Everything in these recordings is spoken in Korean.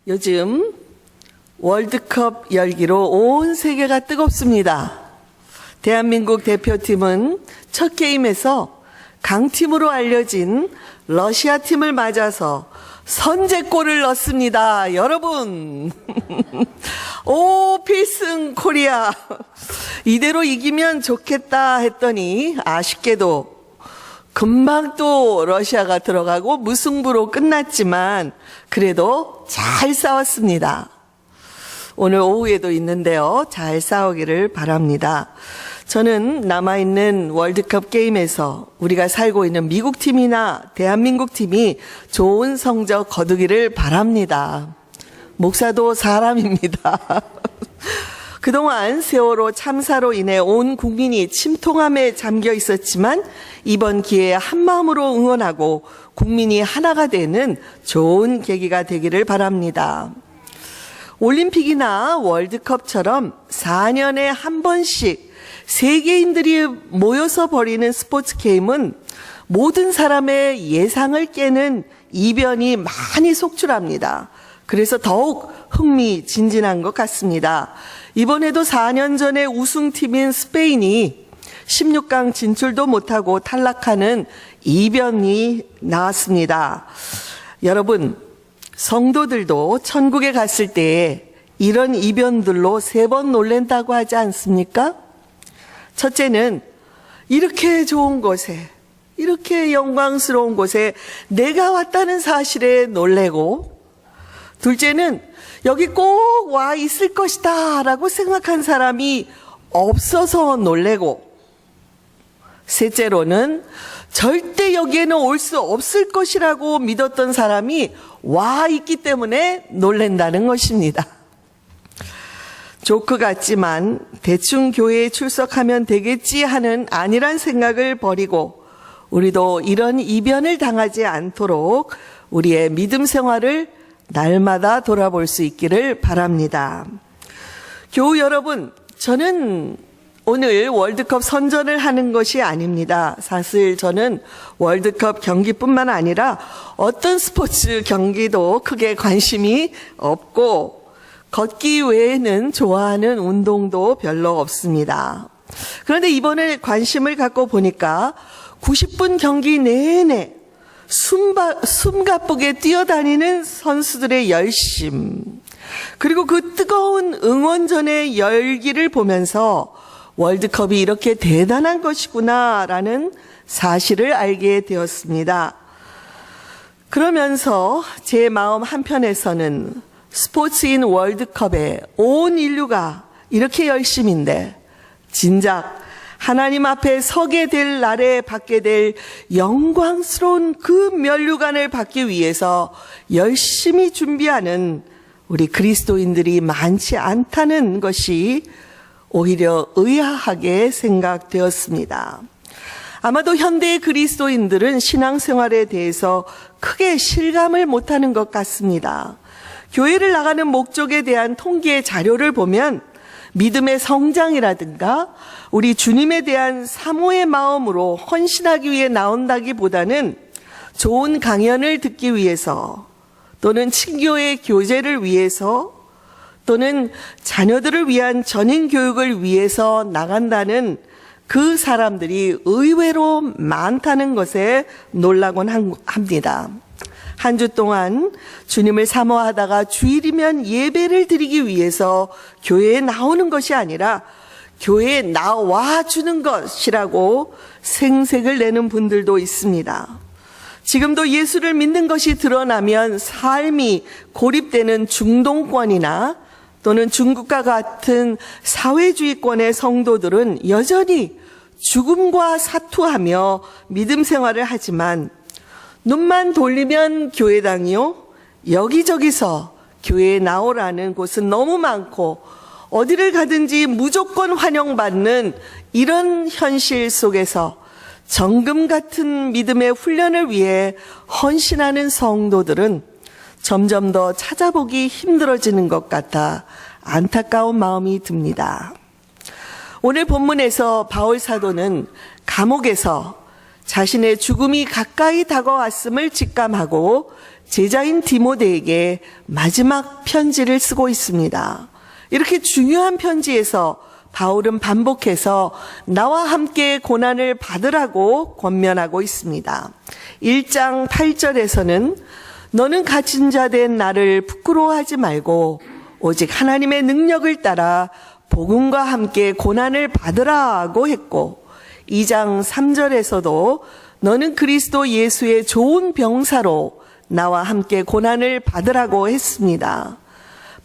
요즘 월드컵 열기로 온 세계가 뜨겁습니다. 대한민국 대표팀은 첫 게임에서 강팀으로 알려진 러시아 팀을 맞아서 선제골을 넣습니다. 여러분, 오 필승 코리아, 이대로 이기면 좋겠다 했더니 아쉽게도 금방 또 러시아가 들어가고 무승부로 끝났지만 그래도 잘 싸웠습니다. 오늘 오후에도 있는데요. 잘 싸우기를 바랍니다. 저는 남아있는 월드컵 게임에서 우리가 살고 있는 미국 팀이나 대한민국 팀이 좋은 성적 거두기를 바랍니다. 목사도 사람입니다. 그동안 세월호 참사로 인해 온 국민이 침통함에 잠겨 있었지만 이번 기회에 한마음으로 응원하고 국민이 하나가 되는 좋은 계기가 되기를 바랍니다. 올림픽이나 월드컵처럼 4년에 한 번씩 세계인들이 모여서 벌이는 스포츠 게임은 모든 사람의 예상을 깨는 이변이 많이 속출합니다. 그래서 더욱 흥미진진한 것 같습니다. 이번에도 4년 전에 우승팀인 스페인이 16강 진출도 못하고 탈락하는 이변이 나왔습니다. 여러분, 성도들도 천국에 갔을 때 이런 이변들로 3번 놀란다고 하지 않습니까? 첫째는 이렇게 좋은 곳에, 이렇게 영광스러운 곳에 내가 왔다는 사실에 놀래고, 둘째는 여기 꼭 와 있을 것이다 라고 생각한 사람이 없어서 놀래고, 셋째로는 절대 여기에는 올 수 없을 것이라고 믿었던 사람이 와 있기 때문에 놀란다는 것입니다. 조크 같지만 대충 교회에 출석하면 되겠지 하는 안일한 생각을 버리고 우리도 이런 이변을 당하지 않도록 우리의 믿음 생활을 날마다 돌아볼 수 있기를 바랍니다. 교우 여러분, 저는 오늘 월드컵 선전을 하는 것이 아닙니다. 사실 저는 월드컵 경기뿐만 아니라 어떤 스포츠 경기도 크게 관심이 없고 걷기 외에는 좋아하는 운동도 별로 없습니다. 그런데 이번에 관심을 갖고 보니까 90분 경기 내내 숨가쁘게 뛰어다니는 선수들의 열심, 그리고 그 뜨거운 응원전의 열기를 보면서 월드컵이 이렇게 대단한 것이구나라는 사실을 알게 되었습니다. 그러면서 제 마음 한편에서는 스포츠인 월드컵에 온 인류가 이렇게 열심인데 진작 하나님 앞에 서게 될 날에 받게 될 영광스러운 그 면류관을 받기 위해서 열심히 준비하는 우리 그리스도인들이 많지 않다는 것이 오히려 의아하게 생각되었습니다. 아마도 현대의 그리스도인들은 신앙생활에 대해서 크게 실감을 못하는 것 같습니다. 교회를 나가는 목적에 대한 통계 자료를 보면 믿음의 성장이라든가 우리 주님에 대한 사모의 마음으로 헌신하기 위해 나온다기보다는 좋은 강연을 듣기 위해서 또는 친교의 교제를 위해서 또는 자녀들을 위한 전인 교육을 위해서 나간다는 그 사람들이 의외로 많다는 것에 놀라곤 합니다. 한 주 동안 주님을 사모하다가 주일이면 예배를 드리기 위해서 교회에 나오는 것이 아니라 교회에 나와 주는 것이라고 생색을 내는 분들도 있습니다. 지금도 예수를 믿는 것이 드러나면 삶이 고립되는 중동권이나 또는 중국과 같은 사회주의권의 성도들은 여전히 죽음과 사투하며 믿음 생활을 하지만 눈만 돌리면 교회당이요, 여기저기서 교회에 나오라는 곳은 너무 많고 어디를 가든지 무조건 환영받는 이런 현실 속에서 정금 같은 믿음의 훈련을 위해 헌신하는 성도들은 점점 더 찾아보기 힘들어지는 것 같아 안타까운 마음이 듭니다. 오늘 본문에서 바울 사도는 감옥에서 자신의 죽음이 가까이 다가왔음을 직감하고 제자인 디모데에게 마지막 편지를 쓰고 있습니다. 이렇게 중요한 편지에서 바울은 반복해서 나와 함께 고난을 받으라고 권면하고 있습니다. 1장 8절에서는 너는 갇힌 자 된 나를 부끄러워하지 말고 오직 하나님의 능력을 따라 복음과 함께 고난을 받으라고 했고, 2장 3절에서도 너는 그리스도 예수의 좋은 병사로 나와 함께 고난을 받으라고 했습니다.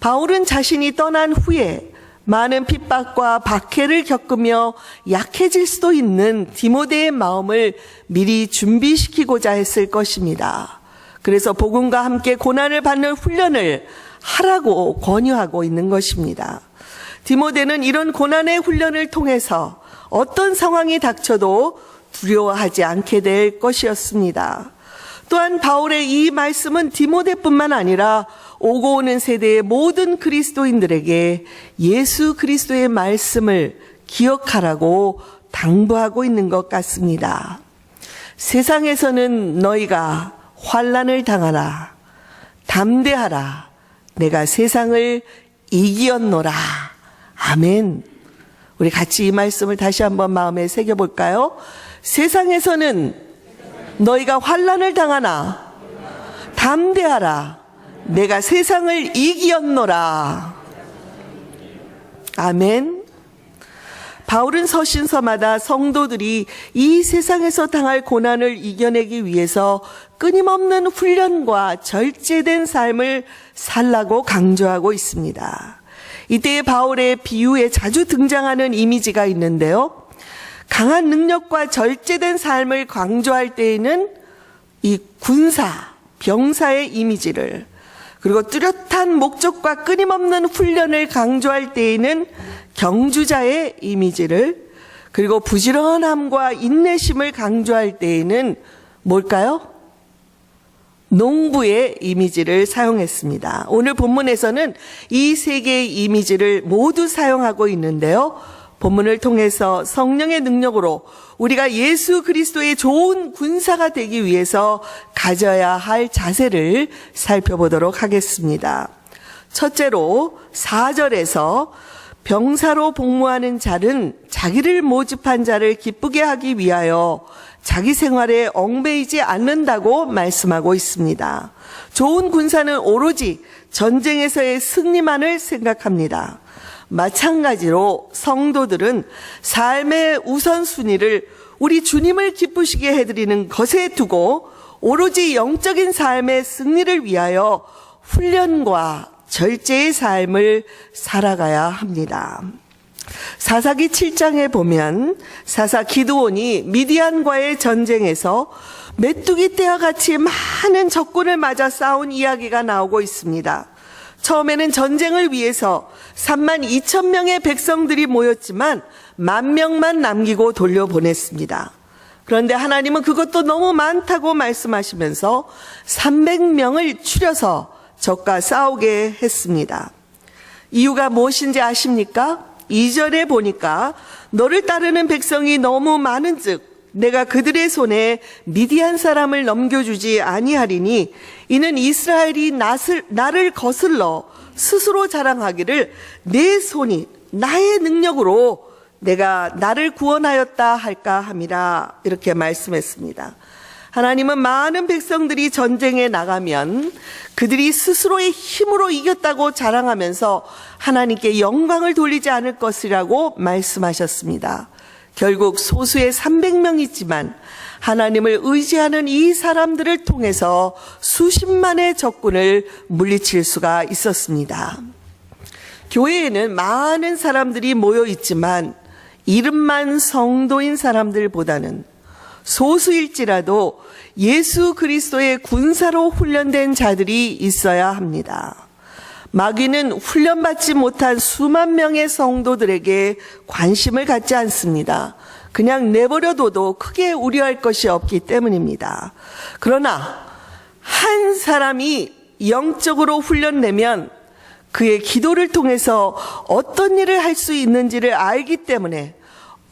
바울은 자신이 떠난 후에 많은 핍박과 박해를 겪으며 약해질 수도 있는 디모데의 마음을 미리 준비시키고자 했을 것입니다. 그래서 복음과 함께 고난을 받는 훈련을 하라고 권유하고 있는 것입니다. 디모데는 이런 고난의 훈련을 통해서 어떤 상황이 닥쳐도 두려워하지 않게 될 것이었습니다. 또한 바울의 이 말씀은 디모데뿐만 아니라 오고 오는 세대의 모든 그리스도인들에게 예수 그리스도의 말씀을 기억하라고 당부하고 있는 것 같습니다. 세상에서는 너희가 환난을 당하라. 담대하라. 내가 세상을 이기었노라. 아멘. 우리 같이 이 말씀을 다시 한번 마음에 새겨볼까요? 세상에서는 너희가 환난을 당하나 담대하라. 내가 세상을 이기었노라. 아멘. 바울은 서신서마다 성도들이 이 세상에서 당할 고난을 이겨내기 위해서 끊임없는 훈련과 절제된 삶을 살라고 강조하고 있습니다. 이때 바울의 비유에 자주 등장하는 이미지가 있는데요. 강한 능력과 절제된 삶을 강조할 때에는 이 군사, 병사의 이미지를, 그리고 뚜렷한 목적과 끊임없는 훈련을 강조할 때에는 경주자의 이미지를, 그리고 부지런함과 인내심을 강조할 때에는 뭘까요? 농부의 이미지를 사용했습니다. 오늘 본문에서는 이 세 개의 이미지를 모두 사용하고 있는데요. 본문을 통해서 성령의 능력으로 우리가 예수 그리스도의 좋은 군사가 되기 위해서 가져야 할 자세를 살펴보도록 하겠습니다. 첫째로 4절에서 병사로 복무하는 자는 자기를 모집한 자를 기쁘게 하기 위하여 자기 생활에 얽매이지 않는다고 말씀하고 있습니다. 좋은 군사는 오로지 전쟁에서의 승리만을 생각합니다. 마찬가지로 성도들은 삶의 우선순위를 우리 주님을 기쁘시게 해드리는 것에 두고 오로지 영적인 삶의 승리를 위하여 훈련과 절제의 삶을 살아가야 합니다. 사사기 7장에 보면 사사 기드온이 미디안과의 전쟁에서 메뚜기 떼와 같이 많은 적군을 맞아 싸운 이야기가 나오고 있습니다. 처음에는 전쟁을 위해서 32,000명의 백성들이 모였지만 10,000명만 남기고 돌려보냈습니다. 그런데 하나님은 그것도 너무 많다고 말씀하시면서 300명을 추려서 적과 싸우게 했습니다. 이유가 무엇인지 아십니까? 2절에 보니까 너를 따르는 백성이 너무 많은즉 내가 그들의 손에 미디안 사람을 넘겨주지 아니하리니 이는 이스라엘이 나를 거슬러 스스로 자랑하기를 내 손이 나의 능력으로 내가 나를 구원하였다 할까 함이라, 이렇게 말씀했습니다. 하나님은 많은 백성들이 전쟁에 나가면 그들이 스스로의 힘으로 이겼다고 자랑하면서 하나님께 영광을 돌리지 않을 것이라고 말씀하셨습니다. 결국 소수의 300명이지만 하나님을 의지하는 이 사람들을 통해서 수십만의 적군을 물리칠 수가 있었습니다. 교회에는 많은 사람들이 모여 있지만 이름만 성도인 사람들보다는 소수일지라도 예수 그리스도의 군사로 훈련된 자들이 있어야 합니다. 마귀는 훈련받지 못한 수만 명의 성도들에게 관심을 갖지 않습니다. 그냥 내버려둬도 크게 우려할 것이 없기 때문입니다. 그러나 한 사람이 영적으로 훈련되면 그의 기도를 통해서 어떤 일을 할 수 있는지를 알기 때문에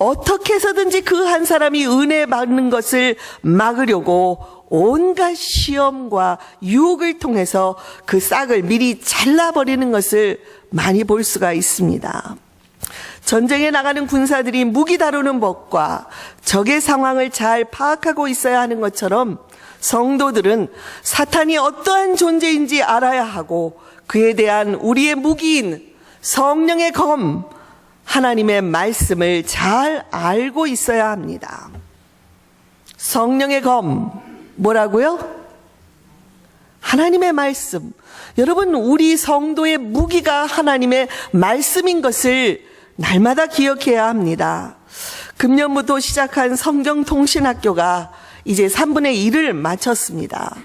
어떻게 해서든지 그 한 사람이 은혜 받는 것을 막으려고 온갖 시험과 유혹을 통해서 그 싹을 미리 잘라버리는 것을 많이 볼 수가 있습니다. 전쟁에 나가는 군사들이 무기 다루는 법과 적의 상황을 잘 파악하고 있어야 하는 것처럼 성도들은 사탄이 어떠한 존재인지 알아야 하고 그에 대한 우리의 무기인 성령의 검, 하나님의 말씀을 잘 알고 있어야 합니다. 성령의 검, 뭐라고요? 하나님의 말씀. 여러분, 우리 성도의 무기가 하나님의 말씀인 것을 날마다 기억해야 합니다. 금년부터 시작한 성경통신학교가 이제 3분의 1을 마쳤습니다.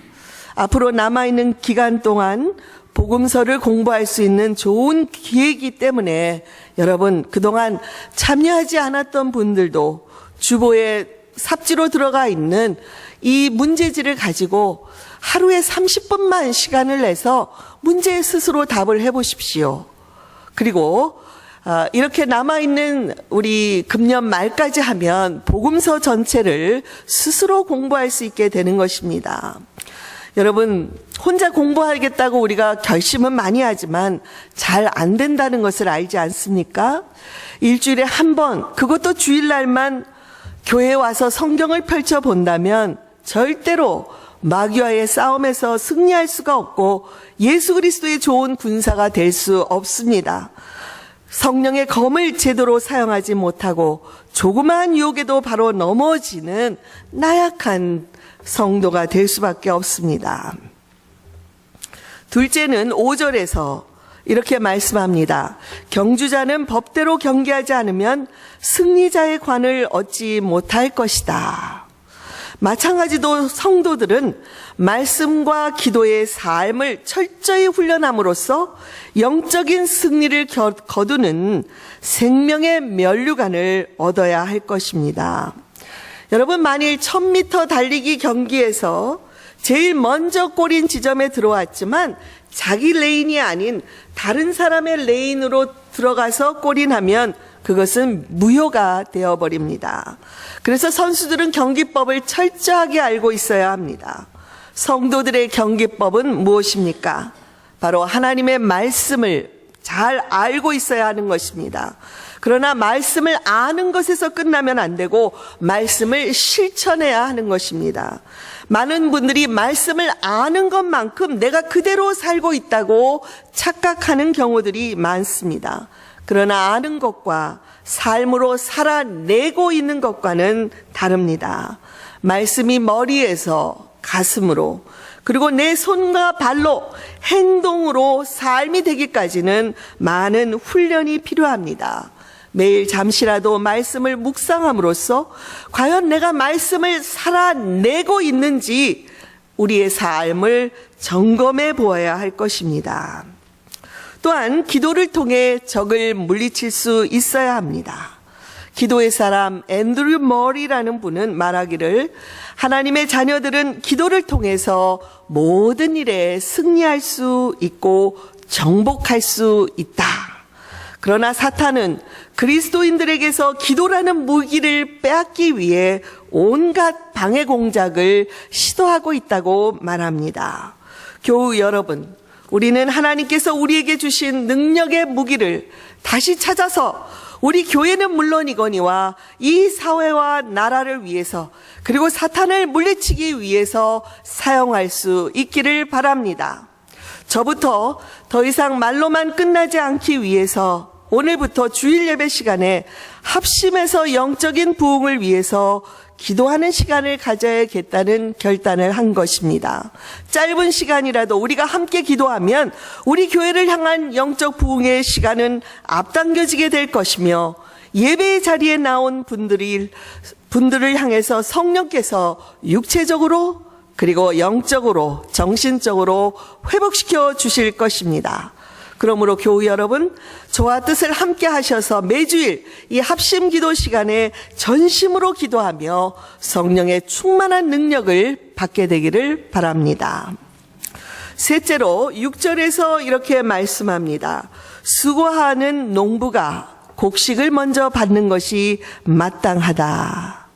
앞으로 남아있는 기간 동안 복음서를 공부할 수 있는 좋은 기회이기 때문에 여러분, 그동안 참여하지 않았던 분들도 주보에 삽지로 들어가 있는 이 문제지를 가지고 하루에 30분만 시간을 내서 문제에 스스로 답을 해보십시오. 그리고 이렇게 남아있는 우리 금년 말까지 하면 복음서 전체를 스스로 공부할 수 있게 되는 것입니다. 여러분, 혼자 공부하겠다고 우리가 결심은 많이 하지만 잘 안 된다는 것을 알지 않습니까? 일주일에 한 번, 그것도 주일날만 교회에 와서 성경을 펼쳐본다면 절대로 마귀와의 싸움에서 승리할 수가 없고 예수 그리스도의 좋은 군사가 될 수 없습니다. 성령의 검을 제대로 사용하지 못하고 조그마한 유혹에도 바로 넘어지는 나약한 성도가 될 수밖에 없습니다. 둘째는 5절에서 이렇게 말씀합니다. 경주자는 법대로 경계하지 않으면 승리자의 관을 얻지 못할 것이다. 마찬가지로 성도들은 말씀과 기도의 삶을 철저히 훈련함으로써 영적인 승리를 거두는 생명의 면류관을 얻어야 할 것입니다. 여러분, 만일 1000m 달리기 경기에서 제일 먼저 골인 지점에 들어왔지만 자기 레인이 아닌 다른 사람의 레인으로 들어가서 골인하면 그것은 무효가 되어버립니다. 그래서 선수들은 경기법을 철저하게 알고 있어야 합니다. 성도들의 경기법은 무엇입니까? 바로 하나님의 말씀을 잘 알고 있어야 하는 것입니다. 그러나 말씀을 아는 것에서 끝나면 안 되고 말씀을 실천해야 하는 것입니다. 많은 분들이 말씀을 아는 것만큼 내가 그대로 살고 있다고 착각하는 경우들이 많습니다. 그러나 아는 것과 삶으로 살아내고 있는 것과는 다릅니다. 말씀이 머리에서 가슴으로 그리고 내 손과 발로 행동으로 삶이 되기까지는 많은 훈련이 필요합니다. 매일 잠시라도 말씀을 묵상함으로써 과연 내가 말씀을 살아내고 있는지 우리의 삶을 점검해 보아야 할 것입니다. 또한 기도를 통해 적을 물리칠 수 있어야 합니다. 기도의 사람 앤드류 머리라는 분은 말하기를 하나님의 자녀들은 기도를 통해서 모든 일에 승리할 수 있고 정복할 수 있다. 그러나 사탄은 그리스도인들에게서 기도라는 무기를 빼앗기 위해 온갖 방해 공작을 시도하고 있다고 말합니다. 교우 여러분, 우리는 하나님께서 우리에게 주신 능력의 무기를 다시 찾아서 우리 교회는 물론이거니와 이 사회와 나라를 위해서 그리고 사탄을 물리치기 위해서 사용할 수 있기를 바랍니다. 저부터 더 이상 말로만 끝나지 않기 위해서 오늘부터 주일 예배 시간에 합심해서 영적인 부흥을 위해서 기도하는 시간을 가져야겠다는 결단을 한 것입니다. 짧은 시간이라도 우리가 함께 기도하면 우리 교회를 향한 영적 부흥의 시간은 앞당겨지게 될 것이며 예배의 자리에 나온 분들을 향해서 성령께서 육체적으로 그리고 영적으로 정신적으로 회복시켜 주실 것입니다. 그러므로 교우 여러분, 저와 뜻을 함께 하셔서 매주일 이 합심 기도 시간에 전심으로 기도하며 성령의 충만한 능력을 받게 되기를 바랍니다. 셋째로 6절에서 이렇게 말씀합니다. 수고하는 농부가 곡식을 먼저 받는 것이 마땅하다.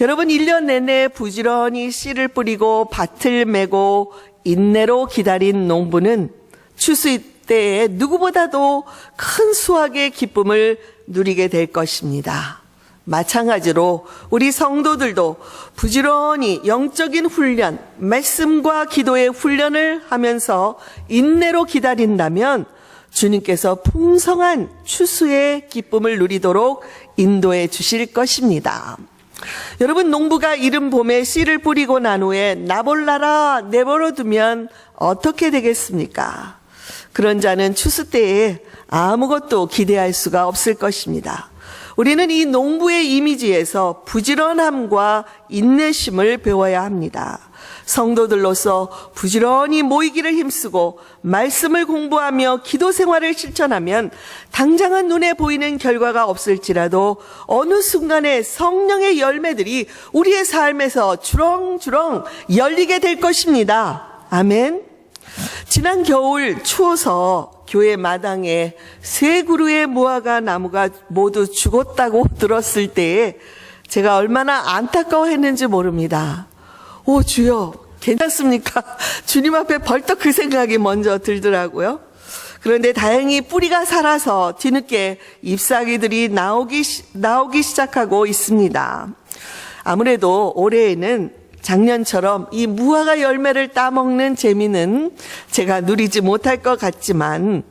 여러분, 1년 내내 부지런히 씨를 뿌리고 밭을 메고 인내로 기다린 농부는 추수 때에 누구보다도 큰 수확의 기쁨을 누리게 될 것입니다. 마찬가지로 우리 성도들도 부지런히 영적인 훈련, 말씀과 기도의 훈련을 하면서 인내로 기다린다면 주님께서 풍성한 추수의 기쁨을 누리도록 인도해 주실 것입니다. 여러분, 농부가 이른 봄에 씨를 뿌리고 난 후에 나볼라라 내버려 두면 어떻게 되겠습니까? 그런 자는 추수 때에 아무것도 기대할 수가 없을 것입니다. 우리는 이 농부의 이미지에서 부지런함과 인내심을 배워야 합니다. 성도들로서 부지런히 모이기를 힘쓰고 말씀을 공부하며 기도 생활을 실천하면 당장은 눈에 보이는 결과가 없을지라도 어느 순간에 성령의 열매들이 우리의 삶에서 주렁주렁 열리게 될 것입니다. 아멘. 지난 겨울 추워서 교회 마당에 3그루의 무화과 나무가 모두 죽었다고 들었을 때에 제가 얼마나 안타까워했는지 모릅니다. 오, 주여, 괜찮습니까? 주님 앞에 벌떡 그 생각이 먼저 들더라고요. 그런데 다행히 뿌리가 살아서 뒤늦게 잎사귀들이 나오기 시작하고 있습니다. 아무래도 올해에는 작년처럼 이 무화과 열매를 따먹는 재미는 제가 누리지 못할 것 같지만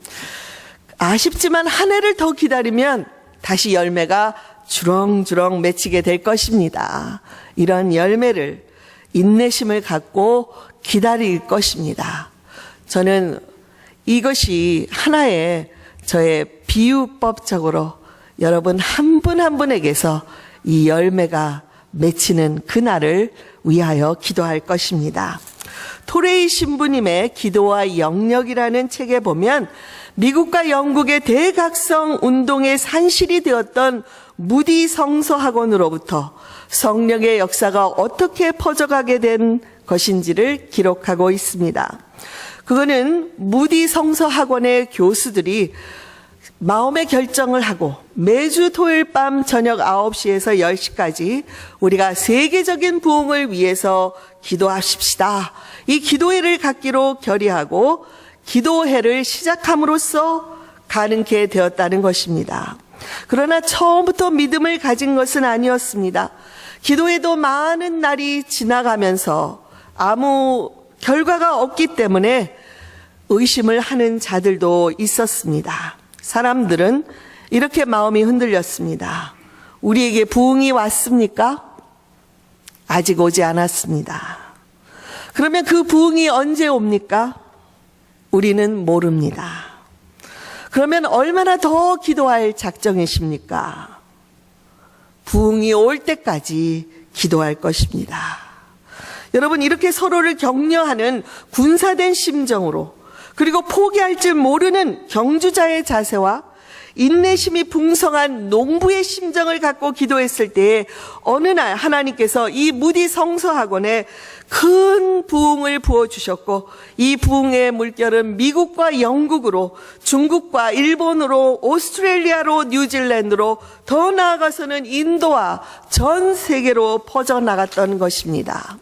아쉽지만 한 해를 더 기다리면 다시 열매가 주렁주렁 맺히게 될 것입니다. 이런 열매를 인내심을 갖고 기다릴 것입니다. 저는 이것이 하나의 저의 비유법적으로 여러분 한 분 한 분에게서 이 열매가 맺히는 그날을 위하여 기도할 것입니다. 토레이 신부님의 기도와 영역이라는 책에 보면 미국과 영국의 대각성 운동의 산실이 되었던 무디 성서학원으로부터 성령의 역사가 어떻게 퍼져가게 된 것인지를 기록하고 있습니다. 그거는 무디 성서학원의 교수들이 마음의 결정을 하고 매주 토요일 밤 저녁 9시에서 10시까지 우리가 세계적인 부흥을 위해서 기도하십시다. 이 기도회를 갖기로 결의하고 기도회를 시작함으로써 가능케 되었다는 것입니다. 그러나 처음부터 믿음을 가진 것은 아니었습니다. 기도회도 많은 날이 지나가면서 아무 결과가 없기 때문에 의심을 하는 자들도 있었습니다. 사람들은 이렇게 마음이 흔들렸습니다. 우리에게 부흥이 왔습니까? 아직 오지 않았습니다. 그러면 그 부흥이 언제 옵니까? 우리는 모릅니다. 그러면 얼마나 더 기도할 작정이십니까? 부흥이 올 때까지 기도할 것입니다. 여러분, 이렇게 서로를 격려하는 군사된 심정으로, 그리고 포기할 줄 모르는 경주자의 자세와 인내심이 풍성한 농부의 심정을 갖고 기도했을 때에 어느 날 하나님께서 이 무디 성서학원에 큰 부흥을 부어주셨고, 이 부흥의 물결은 미국과 영국으로, 중국과 일본으로, 오스트레일리아로, 뉴질랜드로, 더 나아가서는 인도와 전 세계로 퍼져나갔던 것입니다.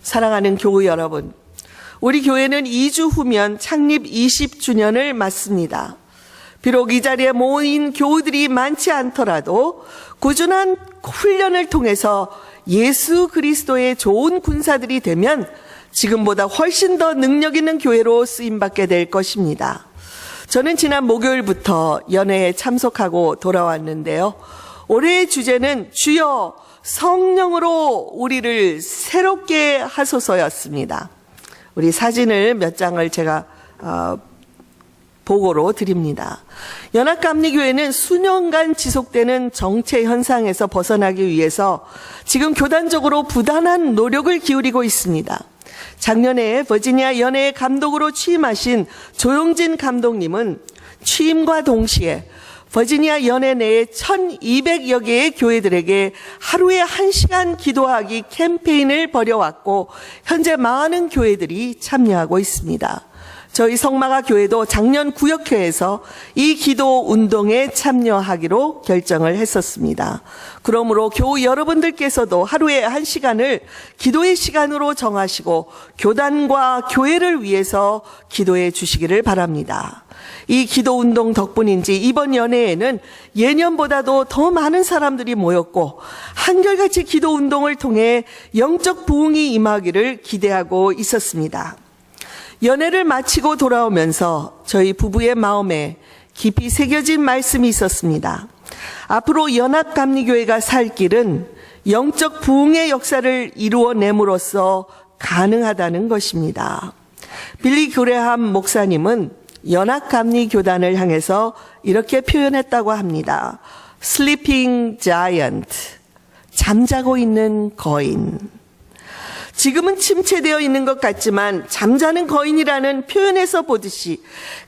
사랑하는 교우 여러분, 우리 교회는 2주 후면 창립 20주년을 맞습니다. 비록 이 자리에 모인 교우들이 많지 않더라도 꾸준한 훈련을 통해서 예수 그리스도의 좋은 군사들이 되면 지금보다 훨씬 더 능력 있는 교회로 쓰임받게 될 것입니다. 저는 지난 목요일부터 연회에 참석하고 돌아왔는데요. 올해의 주제는 주여 성령으로 우리를 새롭게 하소서였습니다. 우리 사진을 몇 장을 제가 보고로 드립니다. 연합감리교회는 수년간 지속되는 정체 현상에서 벗어나기 위해서 지금 교단적으로 부단한 노력을 기울이고 있습니다. 작년에 버지니아 연회의 감독으로 취임하신 조용진 감독님은 취임과 동시에 버지니아 연회 내에 1200여 개의 교회들에게 하루에 1시간 기도하기 캠페인을 벌여왔고 현재 많은 교회들이 참여하고 있습니다. 저희 성마가 교회도 작년 구역회에서 이 기도 운동에 참여하기로 결정을 했었습니다. 그러므로 교우 여러분들께서도 하루에 1시간을 기도의 시간으로 정하시고 교단과 교회를 위해서 기도해 주시기를 바랍니다. 이 기도 운동 덕분인지 이번 연회에는 예년보다도 더 많은 사람들이 모였고 한결같이 기도 운동을 통해 영적 부흥이 임하기를 기대하고 있었습니다. 연회를 마치고 돌아오면서 저희 부부의 마음에 깊이 새겨진 말씀이 있었습니다. 앞으로 연합감리교회가 살 길은 영적 부흥의 역사를 이루어냄으로써 가능하다는 것입니다. 빌리 그레함 목사님은 연합감리교단을 향해서 이렇게 표현했다고 합니다. Sleeping Giant, 잠자고 있는 거인. 지금은 침체되어 있는 것 같지만 잠자는 거인이라는 표현에서 보듯이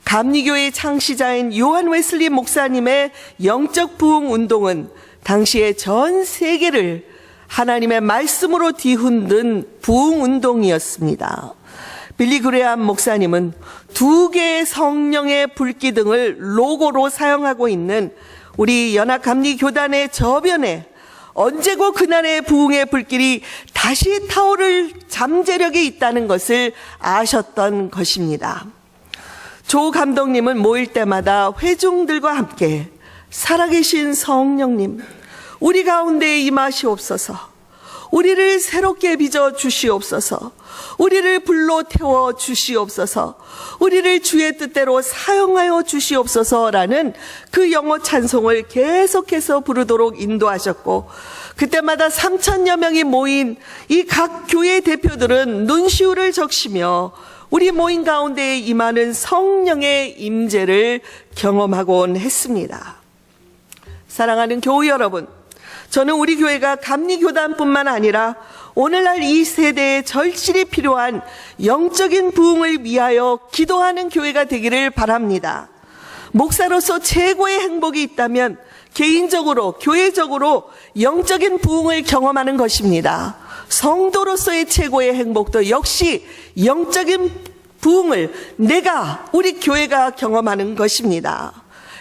감리교의 창시자인 요한 웨슬리 목사님의 영적 부흥 운동은 당시에 전 세계를 하나님의 말씀으로 뒤흔든 부흥 운동이었습니다. 빌리 그레함 목사님은 2개의 성령의 불기둥을 로고로 사용하고 있는 우리 연합감리교단의 저변에 언제고 그날의 부흥의 불길이 다시 타오를 잠재력이 있다는 것을 아셨던 것입니다. 조 감독님은 모일 때마다 회중들과 함께 살아계신 성령님, 우리 가운데 임하시옵소서, 우리를 새롭게 빚어 주시옵소서, 우리를 불로 태워 주시옵소서, 우리를 주의 뜻대로 사용하여 주시옵소서라는 그 영어 찬송을 계속해서 부르도록 인도하셨고, 그때마다 3,000여 명이 모인 이 각 교회 대표들은 눈시울을 적시며 우리 모임 가운데에 임하는 성령의 임재를 경험하곤 했습니다. 사랑하는 교우 여러분, 저는 우리 교회가 감리교단뿐만 아니라 오늘날 이 세대에 절실히 필요한 영적인 부흥을 위하여 기도하는 교회가 되기를 바랍니다. 목사로서 최고의 행복이 있다면 개인적으로, 교회적으로 영적인 부흥을 경험하는 것입니다. 성도로서의 최고의 행복도 역시 영적인 부흥을 우리 교회가 경험하는 것입니다.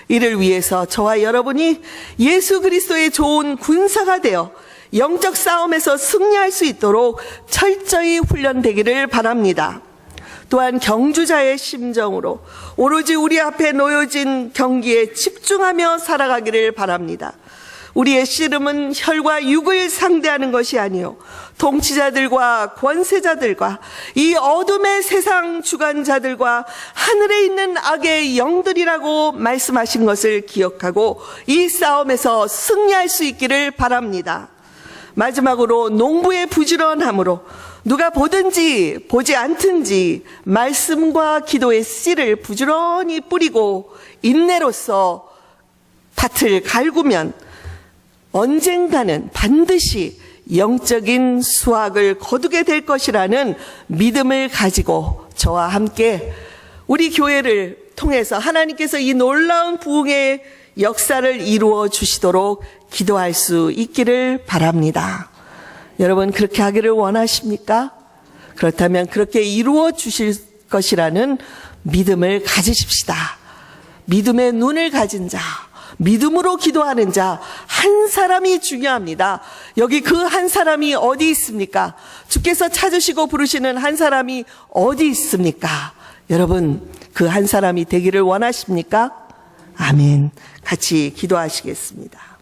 이를 위해서 저와 여러분이 예수 그리스도의 좋은 군사가 되어 영적 싸움에서 승리할 수 있도록 철저히 훈련되기를 바랍니다. 또한 경주자의 심정으로 오로지 우리 앞에 놓여진 경기에 집중하며 살아가기를 바랍니다. 우리의 씨름은 혈과 육을 상대하는 것이 아니요 통치자들과 권세자들과 이 어둠의 세상 주관자들과 하늘에 있는 악의 영들이라고 말씀하신 것을 기억하고 이 싸움에서 승리할 수 있기를 바랍니다. 마지막으로 농부의 부지런함으로 누가 보든지 보지 않든지 말씀과 기도의 씨를 부지런히 뿌리고 인내로써 밭을 갈구면 언젠가는 반드시 영적인 수확을 거두게 될 것이라는 믿음을 가지고 저와 함께 우리 교회를 통해서 하나님께서 이 놀라운 부흥의 역사를 이루어 주시도록 기도할 수 있기를 바랍니다. 여러분 그렇게 하기를 원하십니까? 그렇다면 그렇게 이루어 주실 것이라는 믿음을 가지십시다. 믿음의 눈을 가진 자, 믿음으로 기도하는 자 한 사람이 중요합니다. 여기 그 한 사람이 어디 있습니까? 주께서 찾으시고 부르시는 한 사람이 어디 있습니까? 여러분 그 한 사람이 되기를 원하십니까? 아멘. 같이 기도하시겠습니다.